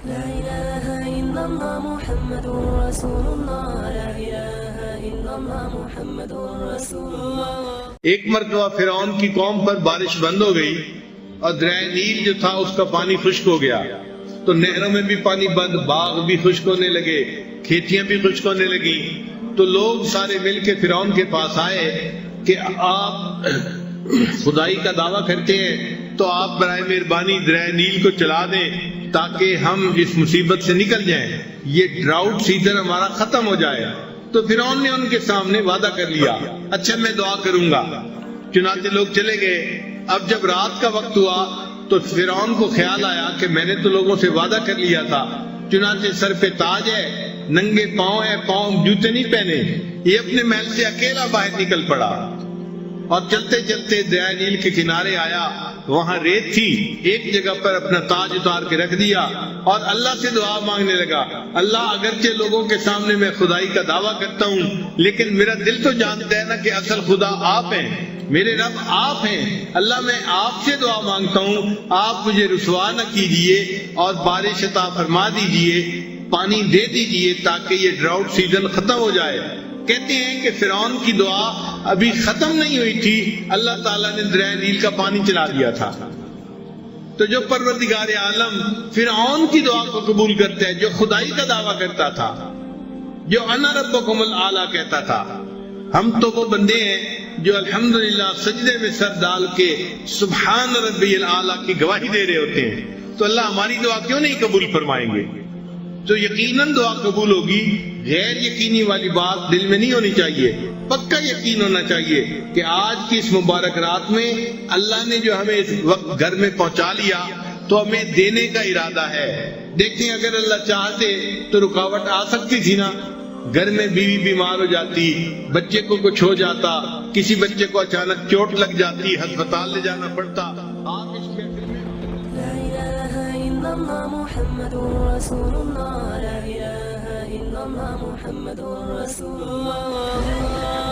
لا إله إلا الله محمد رسول الله لا إله إلا الله محمد رسول الله۔ ایک مرتبہ فرعون کی قوم پر بارش بند ہو گئی اور دریائے نیل جو تھا اس کا پانی خشک ہو گیا، تو نہروں میں بھی پانی بند، باغ بھی خشک ہونے لگے، کھیتیاں بھی خشک ہونے لگی۔ تو لوگ سارے مل کے فرعون کے پاس آئے کہ آپ خدائی کا دعویٰ کرتے ہیں تو آپ برائے مہربانی دریائے نیل کو چلا دیں تاکہ ہم اس مصیبت سے نکل جائیں، یہ ڈراؤٹ سیزن ہمارا ختم ہو جائے۔ تو فرعون نے ان کے سامنے وعدہ کر لیا، اچھا میں دعا کروں گا۔ چنانچہ لوگ چلے گئے۔ اب جب رات کا وقت ہوا تو فرعون کو خیال آیا کہ میں نے تو لوگوں سے وعدہ کر لیا تھا، چنانچہ سر پہ تاج ہے، ننگے پاؤں ہے، پاؤں جوتے نہیں پہنے، یہ اپنے محل سے اکیلا باہر نکل پڑا اور چلتے چلتے دریائے نیل کے کنارے آیا۔ وہاں ریت تھی، ایک جگہ پر اپنا تاج اتار کے رکھ دیا اور اللہ سے دعا مانگنے لگا، اللہ اگرچہ لوگوں کے سامنے میں خدائی کا دعویٰ کرتا ہوں لیکن میرا دل تو جانتا ہے نا کہ اصل خدا آپ ہیں، میرے رب آپ ہیں، اللہ میں آپ سے دعا مانگتا ہوں، آپ مجھے رسوا نہ کیجیے اور بارش عطا فرما دیجیے، پانی دے دیجیے تاکہ یہ ڈراؤٹ سیزن ختم ہو جائے۔ کہتے ہیں کہ فرعون کی دعا ابھی ختم نہیں ہوئی تھی، اللہ تعالیٰ نے دریائے نیل کا پانی چلا دیا تھا۔ تو جو پروردگار عالم فرعون کی دعا کو قبول کرتا ہے، جو خدائی کا دعویٰ کرتا تھا، جو انا ربکم الاعلیٰ کہتا تھا، ہم تو وہ بندے ہیں جو الحمدللہ سجدے میں سر ڈال کے سبحان ربی الاعلیٰ کی گواہی دے رہے ہوتے ہیں، تو اللہ ہماری دعا کیوں نہیں قبول فرمائیں گے؟ تو یقیناً دعا قبول ہوگی، غیر یقینی والی بات دل میں نہیں ہونی چاہیے، پکا یقین ہونا چاہیے کہ آج کی اس مبارک رات میں اللہ نے جو ہمیں اس وقت گھر میں پہنچا لیا تو ہمیں دینے کا ارادہ ہے۔ دیکھیں اگر اللہ چاہتے تو رکاوٹ آ سکتی تھی نا، گھر میں بیوی بیمار ہو جاتی، بچے کو کچھ ہو جاتا، کسی بچے کو اچانک چوٹ لگ جاتی، ہسپتال لے جانا پڑتا۔ آپ اس محفل میں لا إله إلا الله محمد رسول الله لا إله إلا الله محمد رسول الله۔